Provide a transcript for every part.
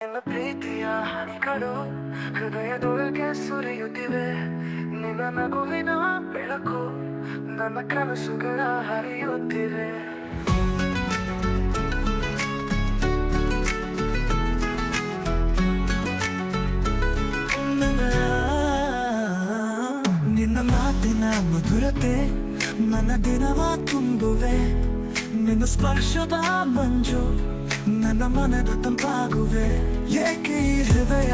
ನಿನ್ನ ಪ್ರೀತಿಯ ಹನಿಗಳು ಹೃದಯದೊಳಗೆ ಸುರಿಯುತ್ತಿವೆ. ನಿನ್ನ ನಗುವಿನ ಬೆಳಕು ನನ್ನ ಕನಸುಗಳ ಹರಿಯುತ್ತಿವೆ. ನಿನ್ನ ಮಾತಿನ ಮಧುರತೆ ನನ್ನ ದಿನವ ತುಂಬುವೆ. ನಿನ್ನ ಸ್ಪರ್ಶದ ಮಂಜು ನನ್ನ ಮನದ ತಂಪಾಗುವೆ. ಏಕೆ ಈ ಹೃದಯ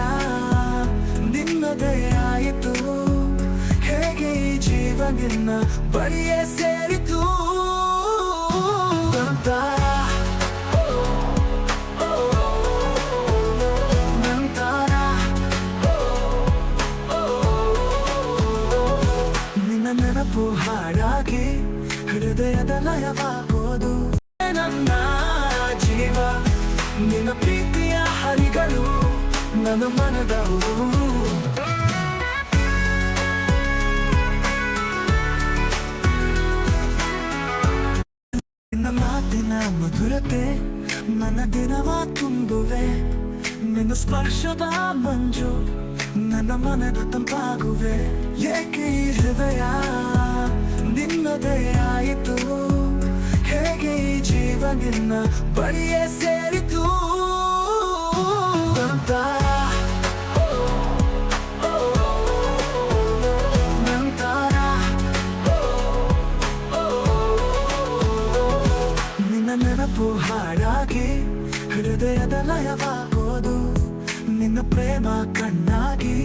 ನಿನ್ನದೇ ಆಯಿತು? ಹೇಗೆ ಈ ಜೀವ ನಿನ್ನ ಬಳಿಯೇ ಸೇರಿತು? ನಂತರ ನಿನ್ನ ನೆನಪು ಹಾಡಾಗಿ ಹೃದಯದ ಲಯವಾಗೋದು. ನನ್ನ ಜೀವ ನಿನ್ನ ಪ್ರೀತಿಯ ಹರಿಗಳು ನನ್ನ ಮನದವು. ನಿನ್ನ ಮಾತಿನ ಮಧುರತೆ ನನ್ನ ದಿನವ ತುಂಬುವೆ. ನಿನ್ನ ಸ್ಪರ್ಶದ ಮಂಜು ನನ್ನ ಮನದ ತಂಪಾಗುವೆ. ಏಕೆ ಈ ಹೃದಯ ನಿನ್ನದೇ ಆಯಿತು? ಹೇಗೆ ಈ ಜೀವ ನಿನ್ನ ಬಳಿಯೇ ಸೇರಿತು? ನಂತರ ನಿನ್ನ ನೆನಪು ಹಾಡಾಗಿ ಹೃದಯದ ಲಯವಾಗೋದು. ನಿನ್ನ ಪ್ರೇಮ ಕಣ್ಣಾಗಿ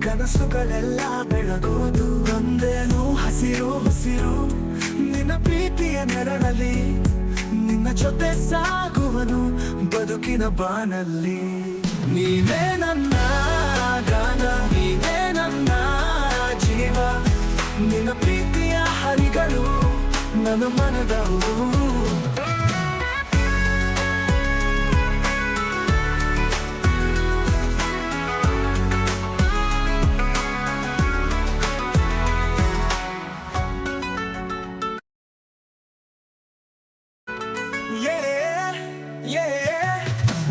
ಕನಸುಗಳೆಲ್ಲ ಬೆಳಗೋದು. ಒಂದೇನು ಹಸಿರು ಹಸಿರು ನಿನ್ನ ಪ್ರೀತಿಯ ನೆರಳಲ್ಲಿ. ನಿನ್ನ ಜೊತೆ ಸಾಗುವನು ಬದುಕಿನ ಬಾನಲ್ಲಿ. ನೀನೇ ನನ್ನ ಗಾನ, ನೀನೇ ನನ್ನ ಜೀವ. ನಿನ್ನ ಪ್ರೀತಿಯ ಹರಿಗಳು ನನ್ನ ಮನದವು.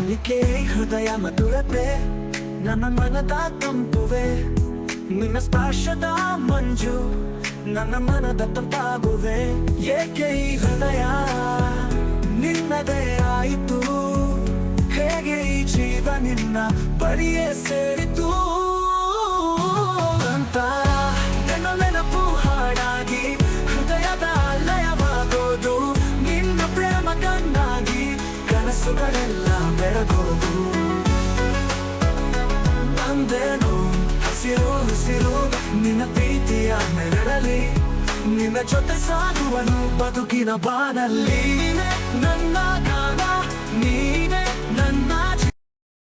ನಿಕ್ಕೆ ಹೃದಯ ಮಧುರತೆ ನನ್ನ ಮನದ ತಂಪುವೆ. ನಿನ್ನ ಸ್ಪರ್ಶದ ಮಂಜು ನನ್ನ ಮನದ ತಂಪಾಗುವೆ. ಏಕೆ ಈ ಹೃದಯ ನಿನ್ನದೇ ಆಯಿತು? ಹೇಗೆ ಈ ಜೀವ ನಿನ್ನ ಬಳಿಯೇ ಸೇರಿತು? ಅಂತ ನನ್ನ ನೆನಪು ಹಾಡಾಗಿ ಹೃದಯದ ಲಯವಾಗೋದು. ನಿನ್ನ ಪ್ರೇಮ ಕಣ್ಣಾಗಿ ಕನಸುಗಳೆಲ್ಲ ಬೆಳಗೋದು. ಅಂದೇನು ಹಸಿರು ಹಸಿರು ನಿನ್ನ ಪ್ರೀತಿಯ ನೆರಳಲ್ಲಿ. ನಿನ್ನ ಜೊತೆ ಸಾಗುವನು ಬದುಕಿನ ಬಾನಲ್ಲಿ. ನನ್ನ ಗಾನ ನೀನೇ